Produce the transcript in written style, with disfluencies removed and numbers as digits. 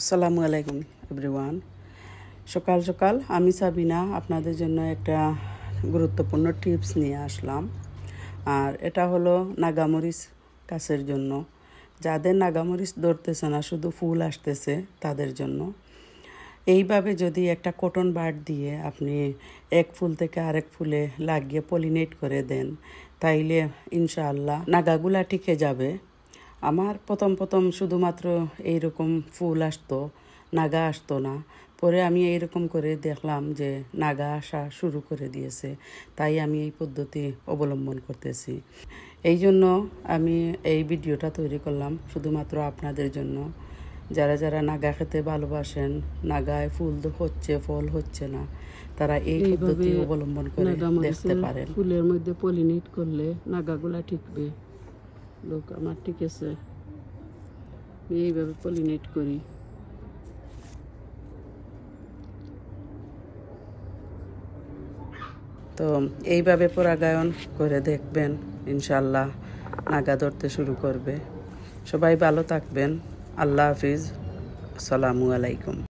আসসালামু আলাইকুম এভরিওয়ান। সকাল সকাল আমি সাবিনা আপনাদের জন্য একটা গুরুত্বপূর্ণ টিপস নিয়ে আসলাম। আর এটা হলো নাগামরিচ গাছের জন্য। যাদের নাগামরিচ ধরতেছে না, শুধু ফুল আসতেছে, তাদের জন্য এইভাবে যদি একটা কটন বাড দিয়ে আপনি এক ফুল থেকে আরেক ফুলে লাগিয়ে পলিনেট করে দেন, তাইলে ইনশাআল্লাহ নাগাগুলা টিকে যাবে। আমার প্রথম শুধুমাত্র এইরকম ফুল আসতো, নাগা আসতো না। পরে আমি এইরকম করে দেখলাম যে নাগা আসা শুরু করে দিয়েছে, তাই আমি এই পদ্ধতি অবলম্বন করতেছি। এই জন্য আমি এই ভিডিওটা তৈরি করলাম শুধুমাত্র আপনাদের জন্য। যারা যারা নাগা খেতে ভালোবাসেন, নাগায় ফুল হচ্ছে ফল হচ্ছে না, তারা এই পদ্ধতি অবলম্বন করে দেখতে পারেন। ফুলের মধ্যে পলিনেট করলে নাগাগুলা ঠিকবে। লোক আমার ঠিক আছে, এইভাবে পলিনেট করি। তো এইভাবে পরাগায়ন করে দেখবেন, ইনশাল্লাহ নাগা ধরতে শুরু করবে। সবাই ভালো থাকবেন। আল্লাহ হাফিজ। আসসালামু আলাইকুম।